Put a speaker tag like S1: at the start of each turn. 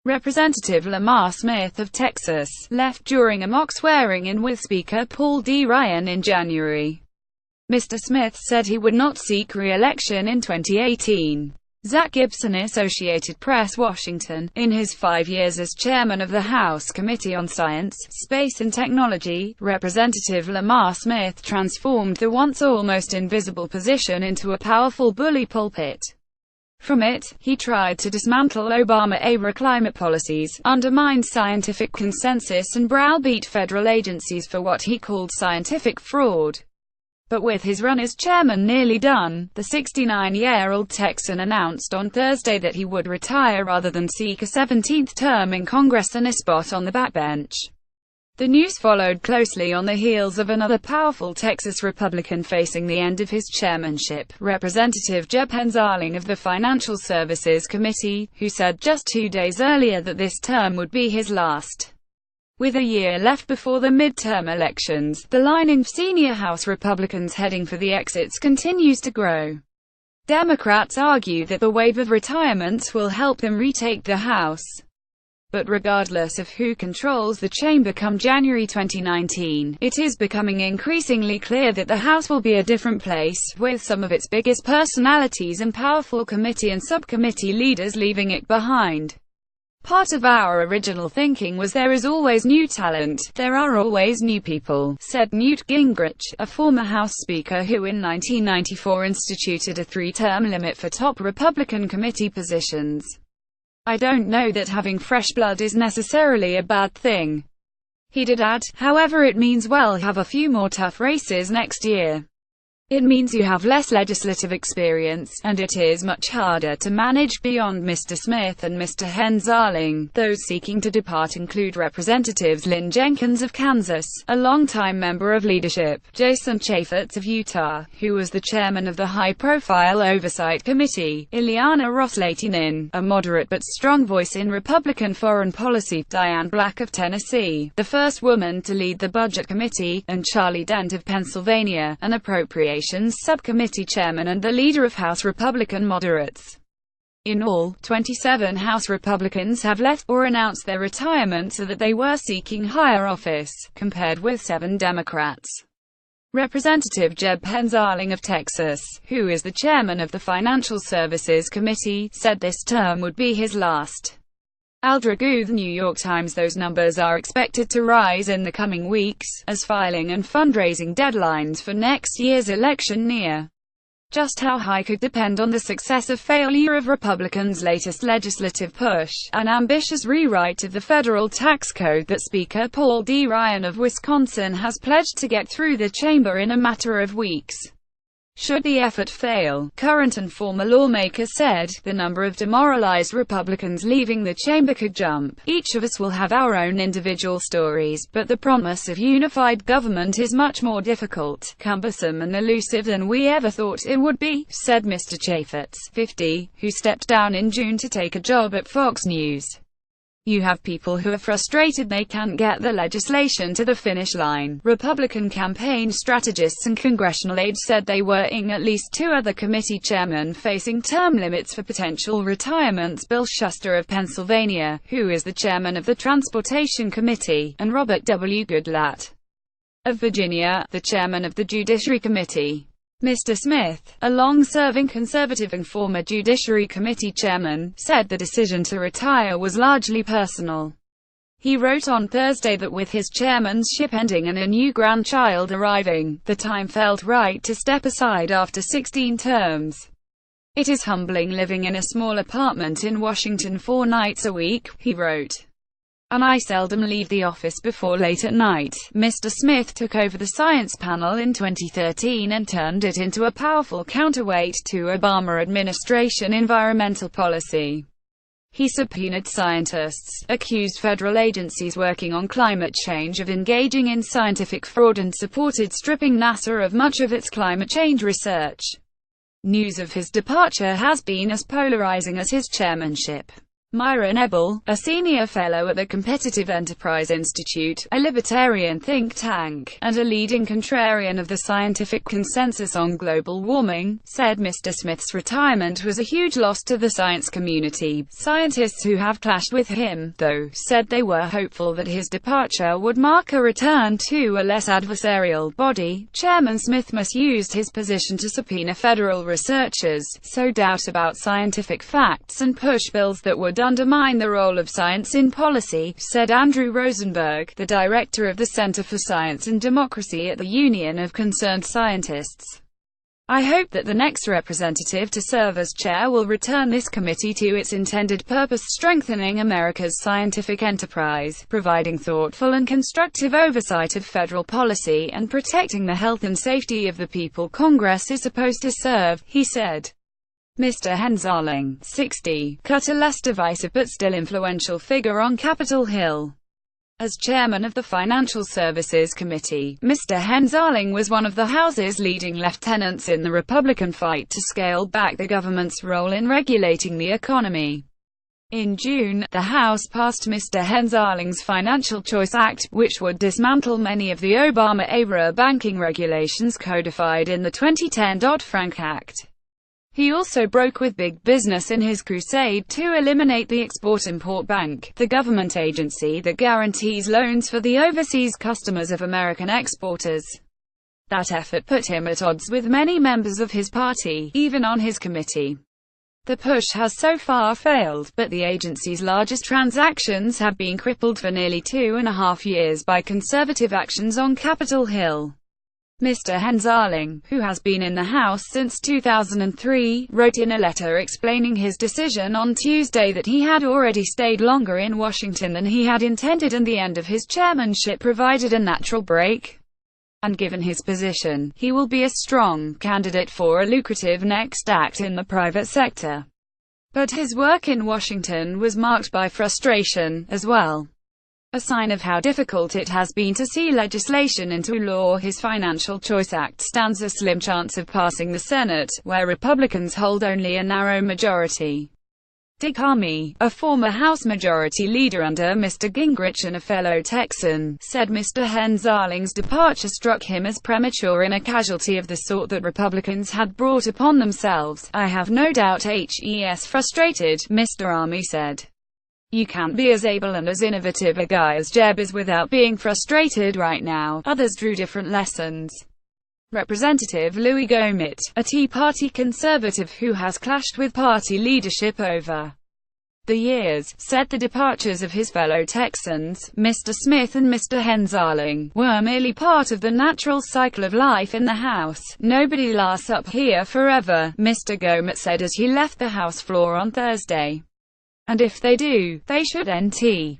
S1: Representative Lamar Smith of Texas, left during a mock swearing-in with Speaker Paul D. Ryan in January. Mr. Smith said he would not seek re-election in 2018. Zach Gibson, Associated Press, Washington. In his 5 years as chairman of the House Committee on Science, Space and Technology, Representative Lamar Smith transformed the once almost invisible position into a powerful bully pulpit. From it, he tried to dismantle Obama-era climate policies, undermine scientific consensus and browbeat federal agencies for what he called scientific fraud. But with his run as chairman nearly done, the 69-year-old Texan announced on Thursday that he would retire rather than seek a 17th term in Congress and a spot on the backbench. The news followed closely on the heels of another powerful Texas Republican facing the end of his chairmanship, Representative Jeb Hensarling of the Financial Services Committee, who said just 2 days earlier that this term would be his last. With a year left before the midterm elections, the line of senior House Republicans heading for the exits continues to grow. Democrats argue that the wave of retirements will help them retake the House. But regardless of who controls the chamber come January 2019, it is becoming increasingly clear that the House will be a different place, with some of its biggest personalities and powerful committee and subcommittee leaders leaving it behind. Part of our original thinking was there is always new talent, there are always new people, said Newt Gingrich, a former House Speaker who in 1994 instituted a 3-term limit for top Republican committee positions. I don't know that having fresh blood is necessarily a bad thing. He did add, however, it means we'll have a few more tough races next year. It means you have less legislative experience, and it is much harder to manage. Beyond Mr. Smith and Mr. Hensarling, those seeking to depart include Representatives Lynn Jenkins of Kansas, a longtime member of leadership, Jason Chaffetz of Utah, who was the chairman of the high-profile Oversight Committee, Ileana Ros-Lehtinen, a moderate but strong voice in Republican foreign policy, Diane Black of Tennessee, the first woman to lead the Budget Committee, and Charlie Dent of Pennsylvania, an appropriations Subcommittee chairman and the leader of House Republican moderates. In all, 27 House Republicans have left or announced their retirement so that they were seeking higher office, compared with 7 Democrats. Representative Jeb Hensarling of Texas, who is the chairman of the Financial Services Committee, said this term would be his last. Al Dragu, The New York Times. Those numbers are expected to rise in the coming weeks, as filing and fundraising deadlines for next year's election near. Just how high could depend on the success or failure of Republicans' latest legislative push, an ambitious rewrite of the federal tax code that Speaker Paul D. Ryan of Wisconsin has pledged to get through the chamber in a matter of weeks. Should the effort fail, current and former lawmakers said, the number of demoralized Republicans leaving the chamber could jump. Each of us will have our own individual stories, but the promise of unified government is much more difficult, cumbersome and elusive than we ever thought it would be, said Mr. Chaffetz, 50, who stepped down in June to take a job at Fox News. You have people who are frustrated they can't get the legislation to the finish line. Republican campaign strategists and congressional aides said they were ing at least 2 other committee chairmen facing term limits for potential retirements: Bill Shuster of Pennsylvania, who is the chairman of the Transportation Committee, and Robert W. Goodlatte of Virginia, the chairman of the Judiciary Committee. Mr. Smith, a long-serving conservative and former Judiciary Committee chairman, said the decision to retire was largely personal. He wrote on Thursday that with his chairmanship ending and a new grandchild arriving, the time felt right to step aside after 16 terms. It is humbling living in a small apartment in Washington 4 nights a week, he wrote. And I seldom leave the office before late at night. Mr. Smith took over the science panel in 2013 and turned it into a powerful counterweight to Obama administration environmental policy. He subpoenaed scientists, accused federal agencies working on climate change of engaging in scientific fraud, and supported stripping NASA of much of its climate change research. News of his departure has been as polarizing as his chairmanship. Myron Ebel, a senior fellow at the Competitive Enterprise Institute, a libertarian think tank, and a leading contrarian of the scientific consensus on global warming, said Mr. Smith's retirement was a huge loss to the science community. Scientists who have clashed with him, though, said they were hopeful that his departure would mark a return to a less adversarial body. Chairman Smith misused his position to subpoena federal researchers, sow doubt about scientific facts, and push bills that would undermine the role of science in policy, said Andrew Rosenberg, the director of the Center for Science and Democracy at the Union of Concerned Scientists. I hope that the next representative to serve as chair will return this committee to its intended purpose: strengthening America's scientific enterprise, providing thoughtful and constructive oversight of federal policy, and protecting the health and safety of the people Congress is supposed to serve, he said. Mr. Hensarling, 60, cut a less divisive but still influential figure on Capitol Hill. As chairman of the Financial Services Committee, Mr. Hensarling was one of the House's leading lieutenants in the Republican fight to scale back the government's role in regulating the economy. In June, the House passed Mr. Hensarling's Financial Choice Act, which would dismantle many of the Obama-era banking regulations codified in the 2010 Dodd-Frank Act. He also broke with big business in his crusade to eliminate the Export-Import Bank, the government agency that guarantees loans for the overseas customers of American exporters. That effort put him at odds with many members of his party, even on his committee. The push has so far failed, but the agency's largest transactions have been crippled for nearly 2.5 years by conservative actions on Capitol Hill. Mr. Hensarling, who has been in the House since 2003, wrote in a letter explaining his decision on Tuesday that he had already stayed longer in Washington than he had intended, and the end of his chairmanship provided a natural break. And given his position, he will be a strong candidate for a lucrative next act in the private sector. But his work in Washington was marked by frustration, as well. A sign of how difficult it has been to see legislation into law, his Financial Choice Act stands a slim chance of passing the Senate, where Republicans hold only a narrow majority. Dick Armey, a former House Majority Leader under Mr. Gingrich and a fellow Texan, said Mr. Hensarling's departure struck him as premature and a casualty of the sort that Republicans had brought upon themselves. I have no doubt he's frustrated, Mr. Armey said. You can't be as able and as innovative a guy as Jeb is without being frustrated right now. Others drew different lessons. Representative Louis Gohmert, a Tea Party conservative who has clashed with party leadership over the years, said the departures of his fellow Texans, Mr. Smith and Mr. Hensarling, were merely part of the natural cycle of life in the House. Nobody lasts up here forever, Mr. Gohmert said as he left the House floor on Thursday. And if they do, they should NT.